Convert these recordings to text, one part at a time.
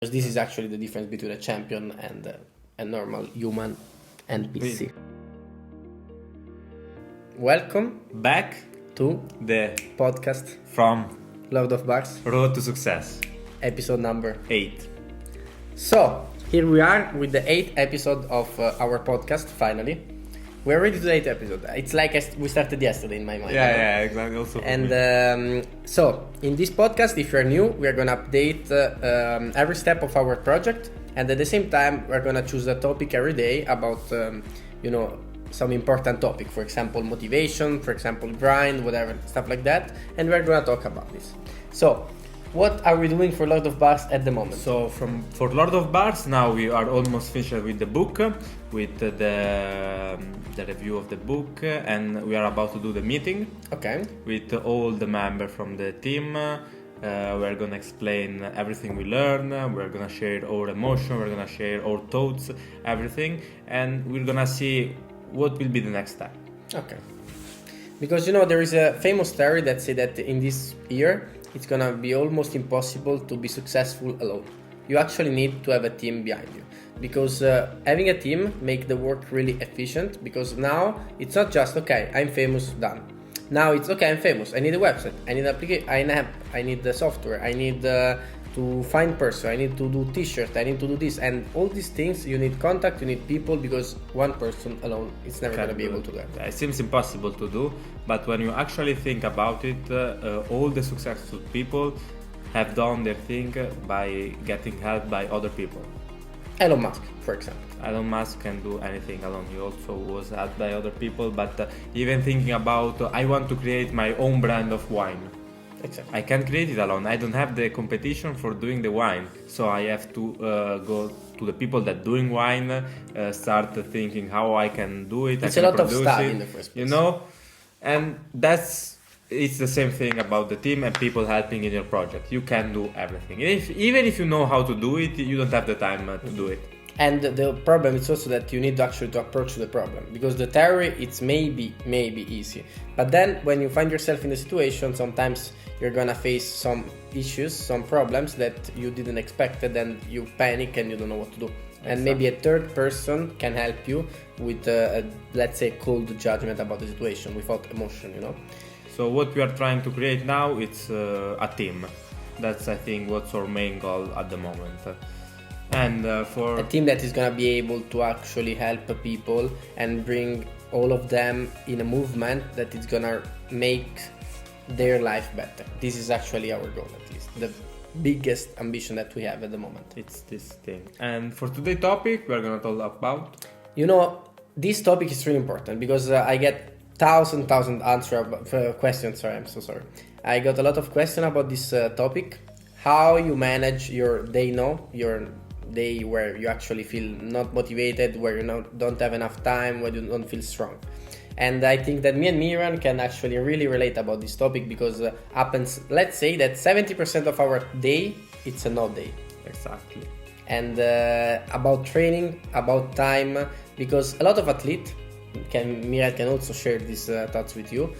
Because this is actually the difference between a champion and a normal human NPC. Welcome back to the podcast from Lord of Bars, Road to Success, episode number 8. So, here we are with the 8th episode of our podcast, finally. We're ready to the 8th episode. It's like we started yesterday in my mind. Yeah, exactly. Also and so, in this podcast, if you're new, we're going to update every step of our project. And at the same time, we're going to choose a topic every day about, some important topic. For example, motivation, for example, grind, whatever, stuff like that. And we're going to talk about this. So, what are we doing for Lord of Bars at the moment? So for Lord of Bars, now we are almost finished with the book, with the review of the book, and we are about to do the meeting. Okay. With all the members from the team. We're gonna explain everything we learn. We're gonna share our emotion. We're gonna share our thoughts, everything, and we're gonna see what will be the next step. Okay. Because there is a famous theory that say that in this year it's gonna be almost impossible to be successful alone. You actually need to have a team behind you, because having a team make the work really efficient. Because now it's not just okay, I'm famous, done. Now it's okay, I'm famous, I need a website, I need an application, I need an app, I need the software, I need to find person, I need to do t-shirt, I need to do this, and all these things you need contact, you need people, because one person alone is never going to be able to do it. It seems impossible to do, but when you actually think about it, all the successful people have done their thing by getting help by other people. Elon Musk, for example. Elon Musk can do anything alone. He also was helped by other people, but even thinking about I want to create my own brand of wine. Exactly. I can't create it alone. I don't have the competition for doing the wine, so I have to go to the people that doing wine, start thinking how I can do it. It's I can a lot of produce stuff it, in the first place. And it's the same thing about the team and people helping in your project. You can do everything. Even if you know how to do it, you don't have the time to do it. And the problem is also that you need actually to approach the problem, because the theory it's maybe easy, but then when you find yourself in the situation, sometimes you're gonna face some issues, some problems that you didn't expect, and you panic and you don't know what to do. Exactly. And maybe a third person can help you with let's say cold judgment about the situation without emotion. So what we are trying to create now, it's a team. That's, I think, what's our main goal at the moment. And for a team that is gonna be able to actually help people and bring all of them in a movement that is gonna make their life better. This is actually our goal, at least the biggest ambition that we have at the moment. It's this thing. And for today's topic, we're gonna talk about. This topic is really important, because I get thousand questions. Sorry, I'm so sorry. I got a lot of questions about this topic. How you manage your day, your day where you actually feel not motivated, where you don't have enough time, where you don't feel strong. And I think that me and Mirand can actually really relate about this topic, because happens, let's say that 70% of our day, it's a no day. Exactly. And about training, about time, because a lot of athletes, Mirand can also share these thoughts with you.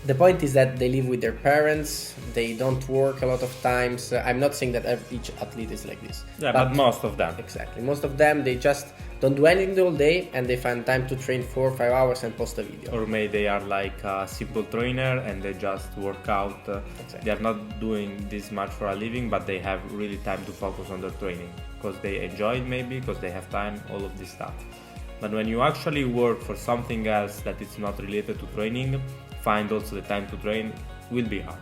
The point is that they live with their parents, they don't work a lot of times. I'm not saying that each athlete is like this. Yeah, but most of them. Exactly. Most of them, they just don't do anything the whole day, and they find time to train 4 or 5 hours and post a video. Or maybe they are like a simple trainer and they just work out. Exactly. They are not doing this much for a living, but they have really time to focus on their training because they enjoy it, maybe because they have time, all of this stuff. But when you actually work for something else that is not related to training, find also the time to train will be hard.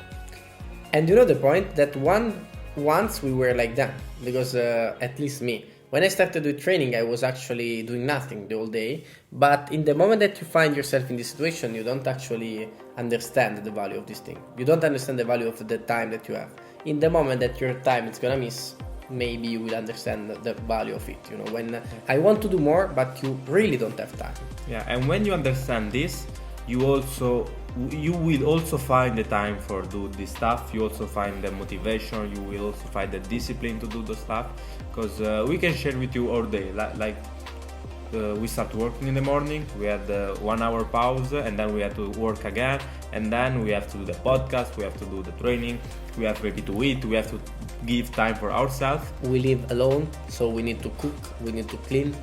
And the point that once we were like that, because at least me, when I started with training, I was actually doing nothing the whole day. But in the moment that you find yourself in this situation, you don't actually understand the value of this thing. You don't understand the value of the time that you have. In the moment that your time is gonna miss, maybe you will understand the value of it. When I want to do more, but you really don't have time. Yeah, and when you understand this, you will also find the time for do this stuff. You also find the motivation. You will also find the discipline to do the stuff, because we can share with you all day. Like we start working in the morning. We had 1 hour pause, and then we had to work again, and then we have to do the podcast, we have to do the training, we have maybe to eat, we have to give time for ourselves. We live alone, so we need to cook, we need to clean.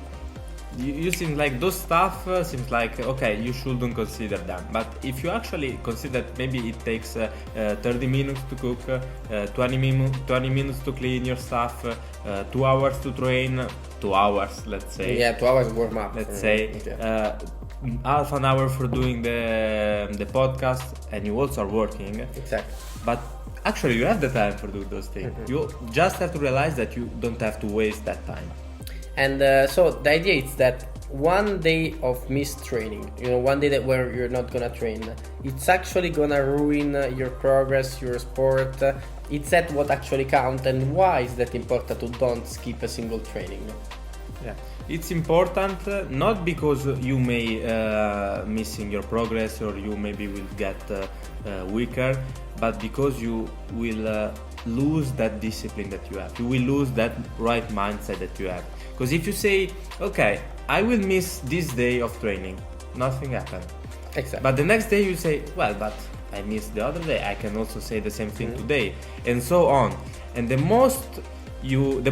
You seem like those stuff seems like okay, you shouldn't consider them, but if you actually consider that maybe it takes 30 minutes to cook, 20 minutes to clean your stuff, 2 hours to train, 2 hours let's say, 2 hours warm up, let's say, half an hour for doing the podcast, and you also are working, exactly, but actually you have the time for do those things. You just have to realize that you don't have to waste that time. And so the idea is that one day of missed training, one day that where you're not gonna train, it's actually gonna ruin your progress, your sport. It's that what actually counts, and why is that important to don't skip a single training? Yeah, it's important not because you may missing your progress or you maybe will get weaker, but because you will lose that discipline that you have. You will lose that right mindset that you have. Because if you say, okay, I will miss this day of training, nothing happened. Exactly. But the next day you say, well, but I missed the other day, I can also say the same thing today, and so on. And the more you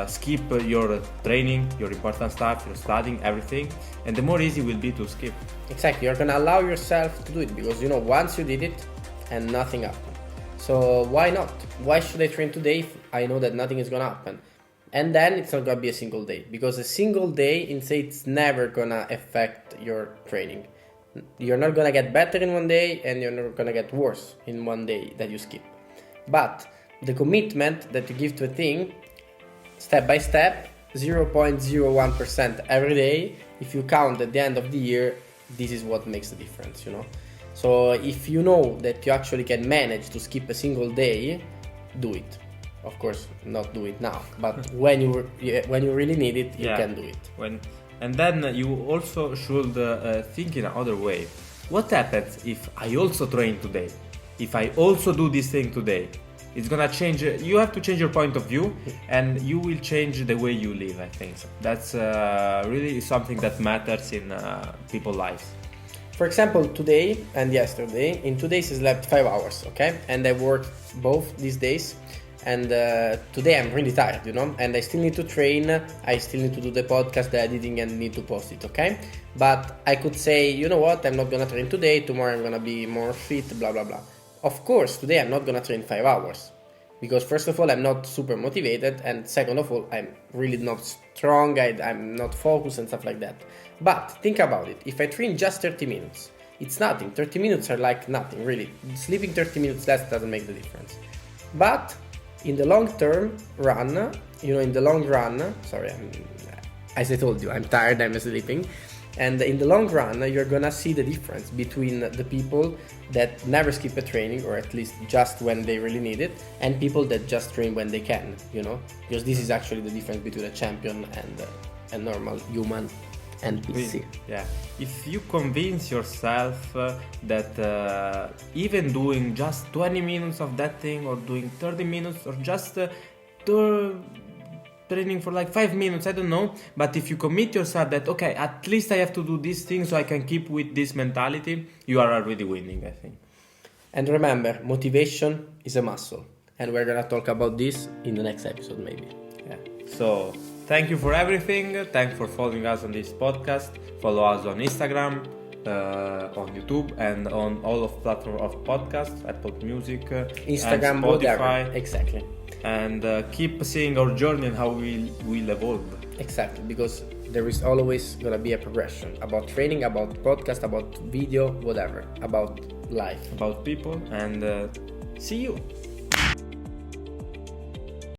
skip your training, your important stuff, your studying, everything, and the more easy it will be to skip. Exactly, you're gonna allow yourself to do it because once you did it and nothing happened. So why not? Why should I train today if I know that nothing is gonna happen? And then it's not gonna be a single day, because a single day, it's never gonna affect your training. You're not gonna get better in one day, and you're not gonna get worse in one day that you skip. But the commitment that you give to a thing, step by step, 0.01% every day, if you count at the end of the year, this is what makes the difference, So if you know that you actually can manage to skip a single day, do it. Of course, not do it now, but when you really need it, you can do it. And then you also should think in another way. What happens if I also train today? If I also do this thing today? It's gonna change. You have to change your point of view, and you will change the way you live. I think that's really something that matters in people's lives. For example, today and yesterday, in 2 days I slept 5 hours, okay? And I worked both these days. And today I'm really tired, and I still need to train, I still need to do the podcast, the editing, and need to post it, okay? But I could say, you know what, I'm not gonna train today, tomorrow I'm gonna be more fit, blah, blah, blah. Of course, today I'm not gonna train 5 hours, because first of all, I'm not super motivated, and second of all, I'm really not strong, I'm not focused and stuff like that. But think about it, if I train just 30 minutes, it's nothing. 30 minutes are like nothing, really. Sleeping 30 minutes less doesn't make the difference. But in the long run, as I told you, I'm tired, I'm sleeping. And in the long run, you're gonna see the difference between the people that never skip a training, or at least just when they really need it, and people that just train when they can, Because this is actually the difference between a champion and a normal human NPC. Yeah. If you convince yourself that even doing just 20 minutes of that thing, or doing 30 minutes, or just training for like 5 minutes, I don't know, but if you commit yourself that, okay, at least I have to do this thing so I can keep with this mentality, you are already winning, I think. And remember, motivation is a muscle, and we're gonna talk about this in the next episode maybe. Yeah. So thank you for everything. Thanks for following us on this podcast. Follow us on Instagram, on YouTube, and on all of platforms of podcasts, Apple Music, Instagram, and Spotify. whatever. Exactly. And keep seeing our journey and how we'll evolve. Exactly, because there is always gonna be a progression about training, about podcast, about video, whatever, about life, about people. And see you.